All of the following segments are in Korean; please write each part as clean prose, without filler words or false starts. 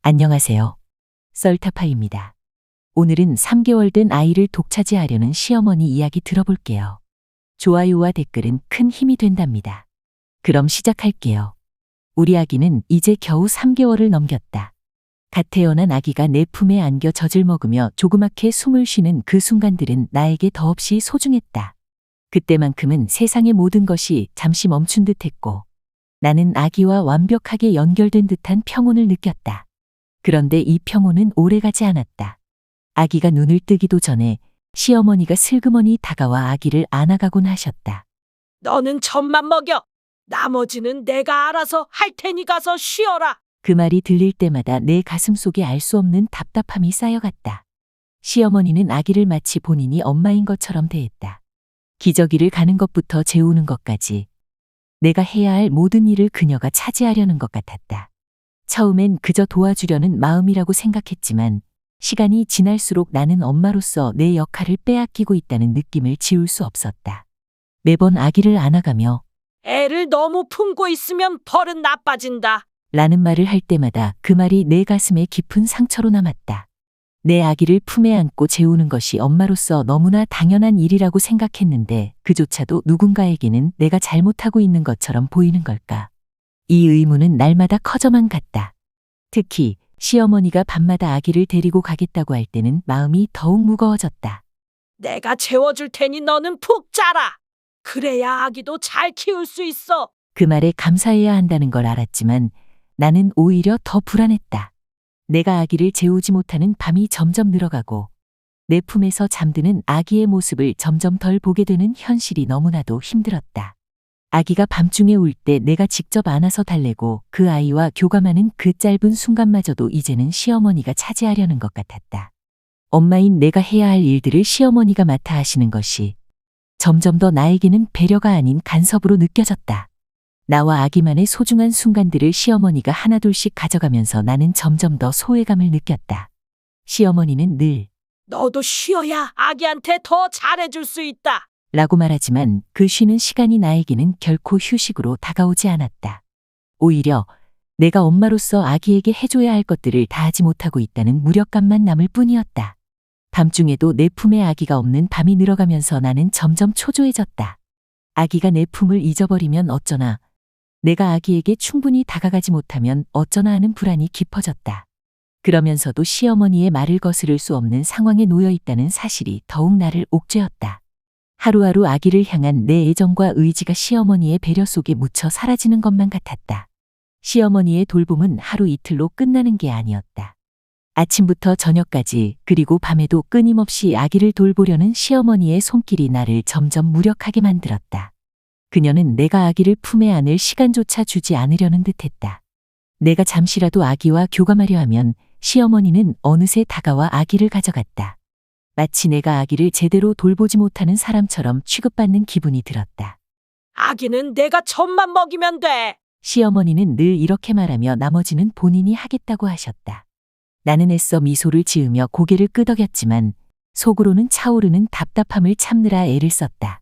안녕하세요. 썰타파입니다. 오늘은 3개월 된 아이를 독차지하려는 시어머니 이야기 들어볼게요. 좋아요와 댓글은 큰 힘이 된답니다. 그럼 시작할게요. 우리 아기는 이제 겨우 3개월을 넘겼다. 갓 태어난 아기가 내 품에 안겨 젖을 먹으며 조그맣게 숨을 쉬는 그 순간들은 나에게 더없이 소중했다. 그때만큼은 세상의 모든 것이 잠시 멈춘 듯했고 나는 아기와 완벽하게 연결된 듯한 평온을 느꼈다. 그런데 이 평온은 오래가지 않았다. 아기가 눈을 뜨기도 전에 시어머니가 슬그머니 다가와 아기를 안아가곤 하셨다. 너는 젖만 먹여. 나머지는 내가 알아서 할 테니 가서 쉬어라. 그 말이 들릴 때마다 내 가슴 속에 알 수 없는 답답함이 쌓여갔다. 시어머니는 아기를 마치 본인이 엄마인 것처럼 대했다. 기저귀를 가는 것부터 재우는 것까지 내가 해야 할 모든 일을 그녀가 차지하려는 것 같았다. 처음엔 그저 도와주려는 마음이라고 생각했지만 시간이 지날수록 나는 엄마로서 내 역할을 빼앗기고 있다는 느낌을 지울 수 없었다. 매번 아기를 안아가며 애를 너무 품고 있으면 버릇 나빠진다. 라는 말을 할 때마다 그 말이 내 가슴에 깊은 상처로 남았다. 내 아기를 품에 안고 재우는 것이 엄마로서 너무나 당연한 일이라고 생각했는데 그조차도 누군가에게는 내가 잘못하고 있는 것처럼 보이는 걸까? 이 의문은 날마다 커져만 갔다. 특히 시어머니가 밤마다 아기를 데리고 가겠다고 할 때는 마음이 더욱 무거워졌다. 내가 재워줄 테니 너는 푹 자라. 그래야 아기도 잘 키울 수 있어. 그 말에 감사해야 한다는 걸 알았지만 나는 오히려 더 불안했다. 내가 아기를 재우지 못하는 밤이 점점 늘어가고 내 품에서 잠드는 아기의 모습을 점점 덜 보게 되는 현실이 너무나도 힘들었다. 아기가 밤중에 울 때 내가 직접 안아서 달래고 그 아이와 교감하는 그 짧은 순간마저도 이제는 시어머니가 차지하려는 것 같았다. 엄마인 내가 해야 할 일들을 시어머니가 맡아 하시는 것이 점점 더 나에게는 배려가 아닌 간섭으로 느껴졌다. 나와 아기만의 소중한 순간들을 시어머니가 하나둘씩 가져가면서 나는 점점 더 소외감을 느꼈다. 시어머니는 늘 너도 쉬어야 아기한테 더 잘해줄 수 있다. 라고 말하지만 그 쉬는 시간이 나에게는 결코 휴식으로 다가오지 않았다. 오히려 내가 엄마로서 아기에게 해줘야 할 것들을 다 하지 못하고 있다는 무력감만 남을 뿐이었다. 밤중에도 내 품에 아기가 없는 밤이 늘어가면서 나는 점점 초조해졌다. 아기가 내 품을 잊어버리면 어쩌나, 내가 아기에게 충분히 다가가지 못하면 어쩌나 하는 불안이 깊어졌다. 그러면서도 시어머니의 말을 거스를 수 없는 상황에 놓여 있다는 사실이 더욱 나를 옥죄었다. 하루하루 아기를 향한 내 애정과 의지가 시어머니의 배려 속에 묻혀 사라지는 것만 같았다. 시어머니의 돌봄은 하루 이틀로 끝나는 게 아니었다. 아침부터 저녁까지 그리고 밤에도 끊임없이 아기를 돌보려는 시어머니의 손길이 나를 점점 무력하게 만들었다. 그녀는 내가 아기를 품에 안을 시간조차 주지 않으려는 듯했다. 내가 잠시라도 아기와 교감하려 하면 시어머니는 어느새 다가와 아기를 가져갔다. 마치 내가 아기를 제대로 돌보지 못하는 사람처럼 취급받는 기분이 들었다. 아기는 내가 젖만 먹이면 돼. 시어머니는 늘 이렇게 말하며 나머지는 본인이 하겠다고 하셨다. 나는 애써 미소를 지으며 고개를 끄덕였지만 속으로는 차오르는 답답함을 참느라 애를 썼다.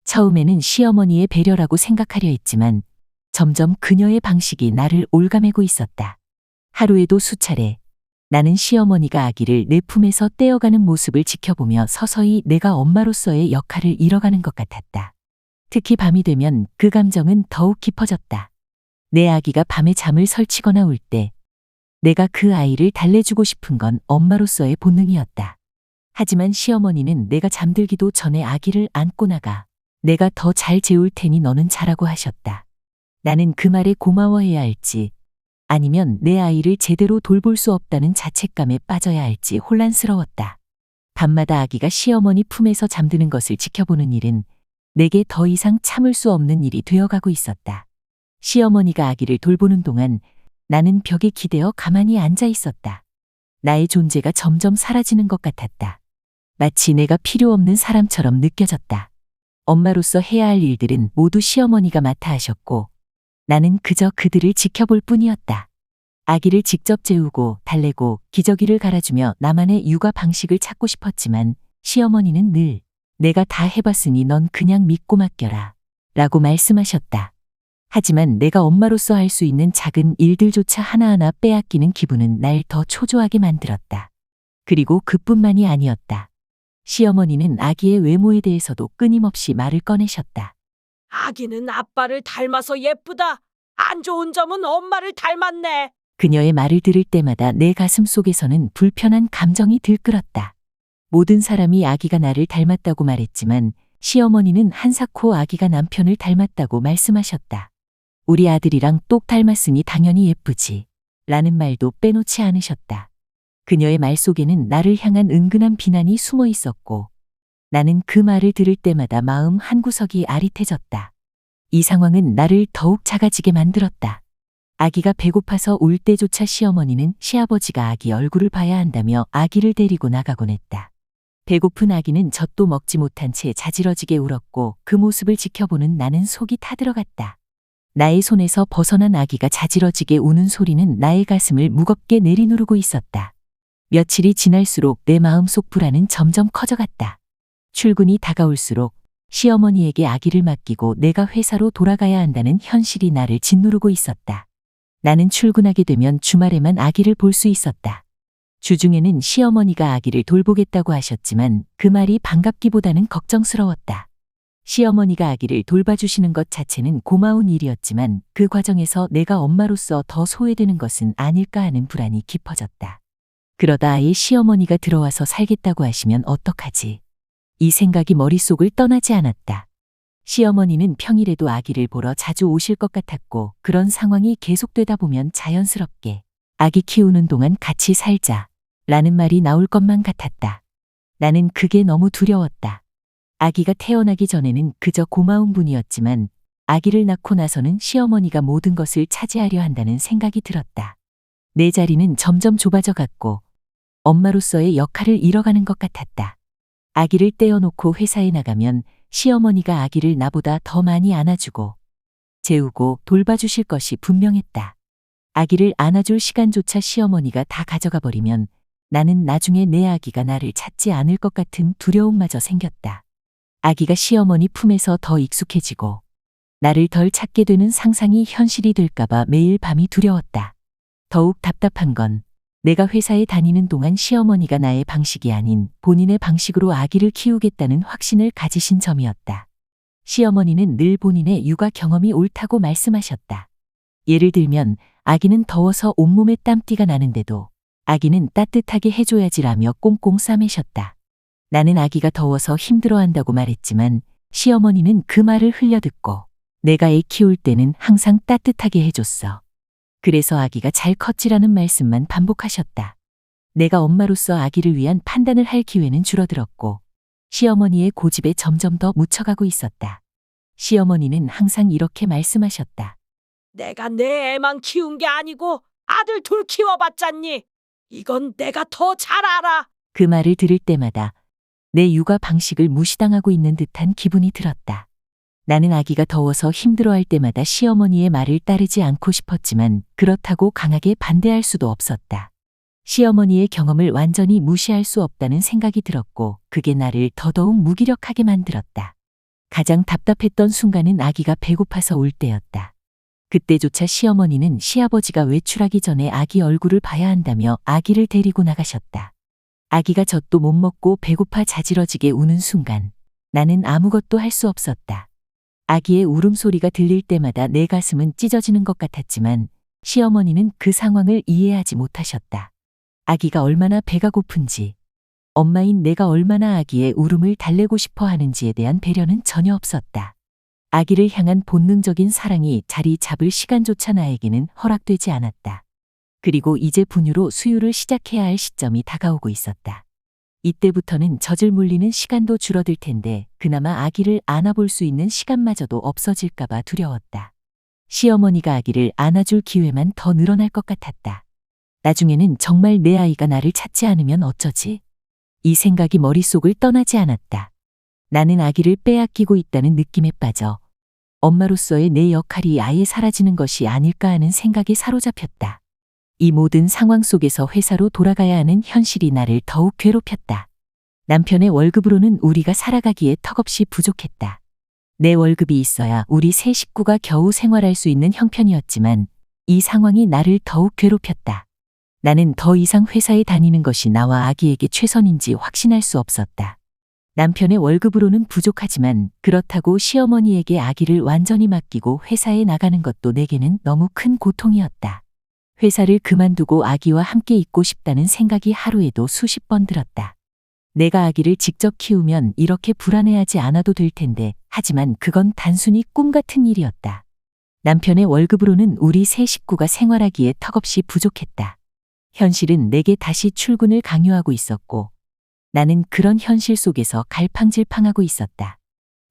처음에는 시어머니의 배려라고 생각하려 했지만 점점 그녀의 방식이 나를 올가매고 있었다. 하루에도 수차례 나는 시어머니가 아기를 내 품에서 떼어가는 모습을 지켜보며 서서히 내가 엄마로서의 역할을 잃어가는 것 같았다. 특히 밤이 되면 그 감정은 더욱 깊어졌다. 내 아기가 밤에 잠을 설치거나 울 때 내가 그 아이를 달래주고 싶은 건 엄마로서의 본능이었다. 하지만 시어머니는 내가 잠들기도 전에 아기를 안고 나가 내가 더 잘 재울 테니 너는 자라고 하셨다. 나는 그 말에 고마워해야 할지 아니면 내 아이를 제대로 돌볼 수 없다는 자책감에 빠져야 할지 혼란스러웠다. 밤마다 아기가 시어머니 품에서 잠드는 것을 지켜보는 일은 내게 더 이상 참을 수 없는 일이 되어가고 있었다. 시어머니가 아기를 돌보는 동안 나는 벽에 기대어 가만히 앉아 있었다. 나의 존재가 점점 사라지는 것 같았다. 마치 내가 필요 없는 사람처럼 느껴졌다. 엄마로서 해야 할 일들은 모두 시어머니가 맡아 하셨고 나는 그저 그들을 지켜볼 뿐이었다. 아기를 직접 재우고 달래고 기저귀를 갈아주며 나만의 육아 방식을 찾고 싶었지만 시어머니는 늘 내가 다 해봤으니 넌 그냥 믿고 맡겨라 라고 말씀하셨다. 하지만 내가 엄마로서 할 수 있는 작은 일들조차 하나하나 빼앗기는 기분은 날 더 초조하게 만들었다. 그리고 그뿐만이 아니었다. 시어머니는 아기의 외모에 대해서도 끊임없이 말을 꺼내셨다. 아기는 아빠를 닮아서 예쁘다. 안 좋은 점은 엄마를 닮았네. 그녀의 말을 들을 때마다 내 가슴 속에서는 불편한 감정이 들끓었다. 모든 사람이 아기가 나를 닮았다고 말했지만 시어머니는 한사코 아기가 남편을 닮았다고 말씀하셨다. 우리 아들이랑 똑 닮았으니 당연히 예쁘지. 라는 말도 빼놓지 않으셨다. 그녀의 말 속에는 나를 향한 은근한 비난이 숨어 있었고 나는 그 말을 들을 때마다 마음 한구석이 아릿해졌다. 이 상황은 나를 더욱 작아지게 만들었다. 아기가 배고파서 울 때조차 시어머니는 시아버지가 아기 얼굴을 봐야 한다며 아기를 데리고 나가곤 했다. 배고픈 아기는 젖도 먹지 못한 채 자지러지게 울었고 그 모습을 지켜보는 나는 속이 타들어갔다. 나의 손에서 벗어난 아기가 자지러지게 우는 소리는 나의 가슴을 무겁게 내리누르고 있었다. 며칠이 지날수록 내 마음속 불안은 점점 커져갔다. 출근이 다가올수록 시어머니에게 아기를 맡기고 내가 회사로 돌아가야 한다는 현실이 나를 짓누르고 있었다. 나는 출근하게 되면 주말에만 아기를 볼 수 있었다. 주중에는 시어머니가 아기를 돌보겠다고 하셨지만 그 말이 반갑기보다는 걱정스러웠다. 시어머니가 아기를 돌봐주시는 것 자체는 고마운 일이었지만 그 과정에서 내가 엄마로서 더 소외되는 것은 아닐까 하는 불안이 깊어졌다. 그러다 아예 시어머니가 들어와서 살겠다고 하시면 어떡하지? 이 생각이 머릿속을 떠나지 않았다. 시어머니는 평일에도 아기를 보러 자주 오실 것 같았고 그런 상황이 계속되다 보면 자연스럽게 아기 키우는 동안 같이 살자 라는 말이 나올 것만 같았다. 나는 그게 너무 두려웠다. 아기가 태어나기 전에는 그저 고마운 분이었지만 아기를 낳고 나서는 시어머니가 모든 것을 차지하려 한다는 생각이 들었다. 내 자리는 점점 좁아져 갔고 엄마로서의 역할을 잃어가는 것 같았다. 아기를 떼어놓고 회사에 나가면 시어머니가 아기를 나보다 더 많이 안아주고 재우고 돌봐주실 것이 분명했다. 아기를 안아줄 시간조차 시어머니가 다 가져가 버리면 나는 나중에 내 아기가 나를 찾지 않을 것 같은 두려움마저 생겼다. 아기가 시어머니 품에서 더 익숙해지고 나를 덜 찾게 되는 상상이 현실이 될까봐 매일 밤이 두려웠다. 더욱 답답한 건 내가 회사에 다니는 동안 시어머니가 나의 방식이 아닌 본인의 방식으로 아기를 키우겠다는 확신을 가지신 점이었다. 시어머니는 늘 본인의 육아 경험이 옳다고 말씀하셨다. 예를 들면 아기는 더워서 온몸에 땀띠가 나는데도 아기는 따뜻하게 해줘야지라며 꽁꽁 싸매셨다. 나는 아기가 더워서 힘들어한다고 말했지만 시어머니는 그 말을 흘려듣고 내가 애 키울 때는 항상 따뜻하게 해줬어. 그래서 아기가 잘 컸지라는 말씀만 반복하셨다. 내가 엄마로서 아기를 위한 판단을 할 기회는 줄어들었고 시어머니의 고집에 점점 더 묻혀가고 있었다. 시어머니는 항상 이렇게 말씀하셨다. 내가 내 애만 키운 게 아니고 아들 둘 키워봤잖니. 이건 내가 더 잘 알아. 그 말을 들을 때마다 내 육아 방식을 무시당하고 있는 듯한 기분이 들었다. 나는 아기가 더워서 힘들어할 때마다 시어머니의 말을 따르지 않고 싶었지만 그렇다고 강하게 반대할 수도 없었다. 시어머니의 경험을 완전히 무시할 수 없다는 생각이 들었고 그게 나를 더더욱 무기력하게 만들었다. 가장 답답했던 순간은 아기가 배고파서 울 때였다. 그때조차 시어머니는 시아버지가 외출하기 전에 아기 얼굴을 봐야 한다며 아기를 데리고 나가셨다. 아기가 젖도 못 먹고 배고파 자지러지게 우는 순간 나는 아무것도 할 수 없었다. 아기의 울음소리가 들릴 때마다 내 가슴은 찢어지는 것 같았지만 시어머니는 그 상황을 이해하지 못하셨다. 아기가 얼마나 배가 고픈지, 엄마인 내가 얼마나 아기의 울음을 달래고 싶어 하는지에 대한 배려는 전혀 없었다. 아기를 향한 본능적인 사랑이 자리 잡을 시간조차 나에게는 허락되지 않았다. 그리고 이제 분유로 수유를 시작해야 할 시점이 다가오고 있었다. 이때부터는 젖을 물리는 시간도 줄어들 텐데 그나마 아기를 안아볼 수 있는 시간마저도 없어질까봐 두려웠다. 시어머니가 아기를 안아줄 기회만 더 늘어날 것 같았다. 나중에는 정말 내 아이가 나를 찾지 않으면 어쩌지? 이 생각이 머릿속을 떠나지 않았다. 나는 아기를 빼앗기고 있다는 느낌에 빠져 엄마로서의 내 역할이 아예 사라지는 것이 아닐까 하는 생각에 사로잡혔다. 이 모든 상황 속에서 회사로 돌아가야 하는 현실이 나를 더욱 괴롭혔다. 남편의 월급으로는 우리가 살아가기에 턱없이 부족했다. 내 월급이 있어야 우리 세 식구가 겨우 생활할 수 있는 형편이었지만 이 상황이 나를 더욱 괴롭혔다. 나는 더 이상 회사에 다니는 것이 나와 아기에게 최선인지 확신할 수 없었다. 남편의 월급으로는 부족하지만 그렇다고 시어머니에게 아기를 완전히 맡기고 회사에 나가는 것도 내게는 너무 큰 고통이었다. 회사를 그만두고 아기와 함께 있고 싶다는 생각이 하루에도 수십 번 들었다. 내가 아기를 직접 키우면 이렇게 불안해하지 않아도 될 텐데, 하지만 그건 단순히 꿈 같은 일이었다. 남편의 월급으로는 우리 세 식구가 생활하기에 턱없이 부족했다. 현실은 내게 다시 출근을 강요하고 있었고, 나는 그런 현실 속에서 갈팡질팡하고 있었다.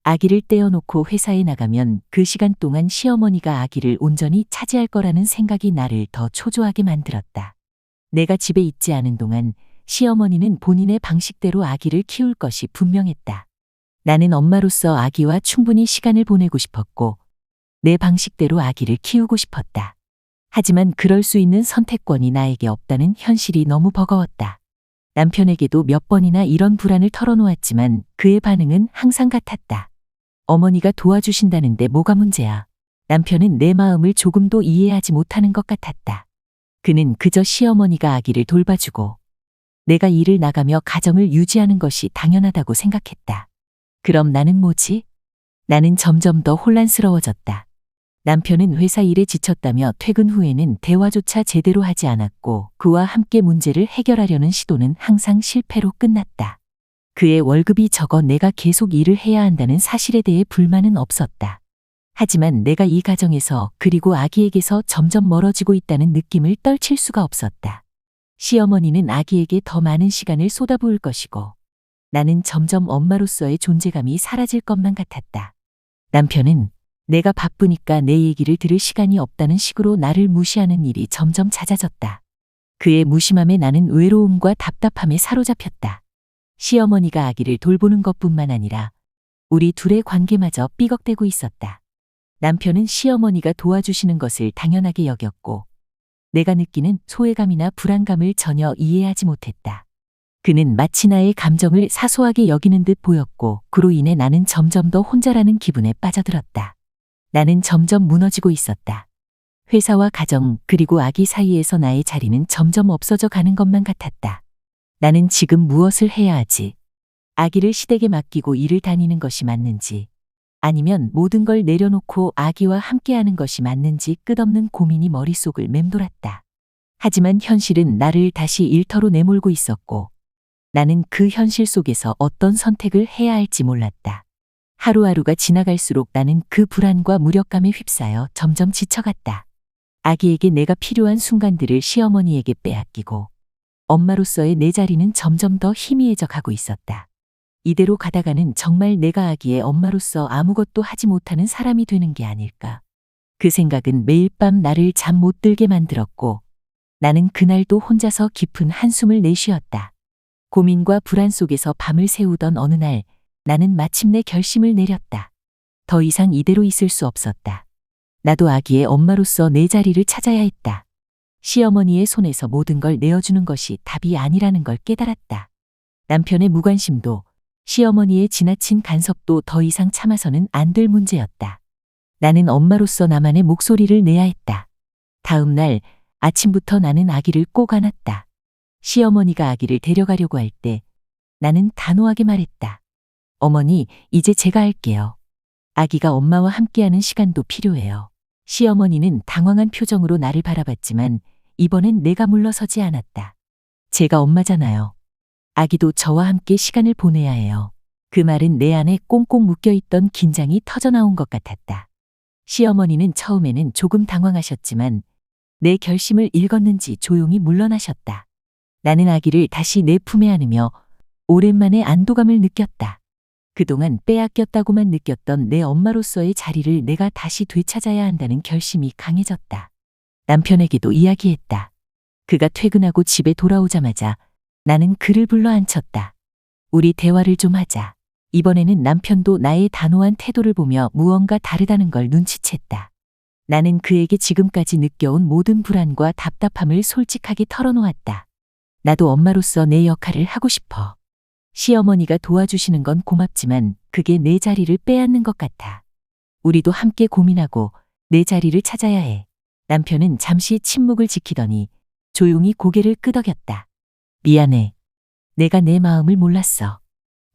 아기를 떼어놓고 회사에 나가면 그 시간 동안 시어머니가 아기를 온전히 차지할 거라는 생각이 나를 더 초조하게 만들었다. 내가 집에 있지 않은 동안 시어머니는 본인의 방식대로 아기를 키울 것이 분명했다. 나는 엄마로서 아기와 충분히 시간을 보내고 싶었고, 내 방식대로 아기를 키우고 싶었다. 하지만 그럴 수 있는 선택권이 나에게 없다는 현실이 너무 버거웠다. 남편에게도 몇 번이나 이런 불안을 털어놓았지만 그의 반응은 항상 같았다. 어머니가 도와주신다는데 뭐가 문제야. 남편은 내 마음을 조금도 이해하지 못하는 것 같았다. 그는 그저 시어머니가 아기를 돌봐주고 내가 일을 나가며 가정을 유지하는 것이 당연하다고 생각했다. 그럼 나는 뭐지? 나는 점점 더 혼란스러워졌다. 남편은 회사 일에 지쳤다며 퇴근 후에는 대화조차 제대로 하지 않았고 그와 함께 문제를 해결하려는 시도는 항상 실패로 끝났다. 그의 월급이 적어 내가 계속 일을 해야 한다는 사실에 대해 불만은 없었다. 하지만 내가 이 가정에서 그리고 아기에게서 점점 멀어지고 있다는 느낌을 떨칠 수가 없었다. 시어머니는 아기에게 더 많은 시간을 쏟아부을 것이고 나는 점점 엄마로서의 존재감이 사라질 것만 같았다. 남편은 내가 바쁘니까 내 얘기를 들을 시간이 없다는 식으로 나를 무시하는 일이 점점 잦아졌다. 그의 무심함에 나는 외로움과 답답함에 사로잡혔다. 시어머니가 아기를 돌보는 것뿐만 아니라 우리 둘의 관계마저 삐걱대고 있었다. 남편은 시어머니가 도와주시는 것을 당연하게 여겼고 내가 느끼는 소외감이나 불안감을 전혀 이해하지 못했다. 그는 마치 나의 감정을 사소하게 여기는 듯 보였고 그로 인해 나는 점점 더 혼자라는 기분에 빠져들었다. 나는 점점 무너지고 있었다. 회사와 가정 그리고 아기 사이에서 나의 자리는 점점 없어져 가는 것만 같았다. 나는 지금 무엇을 해야 하지? 아기를 시댁에 맡기고 일을 다니는 것이 맞는지 아니면 모든 걸 내려놓고 아기와 함께하는 것이 맞는지 끝없는 고민이 머릿속을 맴돌았다. 하지만 현실은 나를 다시 일터로 내몰고 있었고 나는 그 현실 속에서 어떤 선택을 해야 할지 몰랐다. 하루하루가 지나갈수록 나는 그 불안과 무력감에 휩싸여 점점 지쳐갔다. 아기에게 내가 필요한 순간들을 시어머니에게 빼앗기고 엄마로서의 내 자리는 점점 더 희미해져 가고 있었다. 이대로 가다가는 정말 내가 아기의 엄마로서 아무것도 하지 못하는 사람이 되는 게 아닐까. 그 생각은 매일 밤 나를 잠 못 들게 만들었고 나는 그날도 혼자서 깊은 한숨을 내쉬었다. 고민과 불안 속에서 밤을 새우던 어느 날 나는 마침내 결심을 내렸다. 더 이상 이대로 있을 수 없었다. 나도 아기의 엄마로서 내 자리를 찾아야 했다. 시어머니의 손에서 모든 걸 내어주는 것이 답이 아니라는 걸 깨달았다. 남편의 무관심도 시어머니의 지나친 간섭도 더 이상 참아서는 안 될 문제였다. 나는 엄마로서 나만의 목소리를 내야 했다. 다음 날 아침부터 나는 아기를 꼭 안았다. 시어머니가 아기를 데려가려고 할 때 나는 단호하게 말했다. 어머니, 이제 제가 할게요. 아기가 엄마와 함께하는 시간도 필요해요. 시어머니는 당황한 표정으로 나를 바라봤지만 이번엔 내가 물러서지 않았다. 제가 엄마잖아요. 아기도 저와 함께 시간을 보내야 해요. 그 말은 내 안에 꽁꽁 묶여있던 긴장이 터져나온 것 같았다. 시어머니는 처음에는 조금 당황하셨지만 내 결심을 읽었는지 조용히 물러나셨다. 나는 아기를 다시 내 품에 안으며 오랜만에 안도감을 느꼈다. 그동안 빼앗겼다고만 느꼈던 내 엄마로서의 자리를 내가 다시 되찾아야 한다는 결심이 강해졌다. 남편에게도 이야기했다. 그가 퇴근하고 집에 돌아오자마자 나는 그를 불러 앉혔다. 우리 대화를 좀 하자. 이번에는 남편도 나의 단호한 태도를 보며 무언가 다르다는 걸 눈치챘다. 나는 그에게 지금까지 느껴온 모든 불안과 답답함을 솔직하게 털어놓았다. 나도 엄마로서 내 역할을 하고 싶어. 시어머니가 도와주시는 건 고맙지만 그게 내 자리를 빼앗는 것 같아. 우리도 함께 고민하고 내 자리를 찾아야 해. 남편은 잠시 침묵을 지키더니 조용히 고개를 끄덕였다. 미안해. 내가 내 마음을 몰랐어.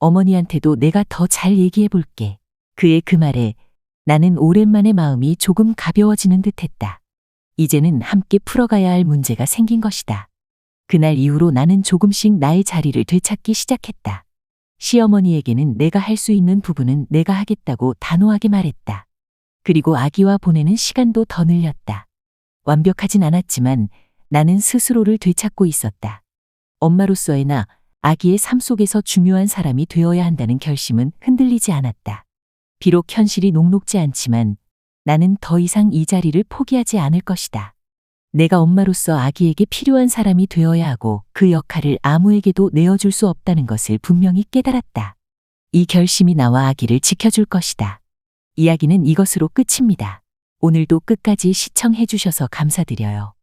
어머니한테도 내가 더 잘 얘기해 볼게. 그의 그 말에 나는 오랜만에 마음이 조금 가벼워지는 듯했다. 이제는 함께 풀어가야 할 문제가 생긴 것이다. 그날 이후로 나는 조금씩 나의 자리를 되찾기 시작했다. 시어머니에게는 내가 할 수 있는 부분은 내가 하겠다고 단호하게 말했다. 그리고 아기와 보내는 시간도 더 늘렸다. 완벽하진 않았지만 나는 스스로를 되찾고 있었다. 엄마로서의 나, 아기의 삶 속에서 중요한 사람이 되어야 한다는 결심은 흔들리지 않았다. 비록 현실이 녹록지 않지만 나는 더 이상 이 자리를 포기하지 않을 것이다. 내가 엄마로서 아기에게 필요한 사람이 되어야 하고 그 역할을 아무에게도 내어줄 수 없다는 것을 분명히 깨달았다. 이 결심이 나와 아기를 지켜줄 것이다. 이야기는 이것으로 끝입니다. 오늘도 끝까지 시청해 주셔서 감사드려요.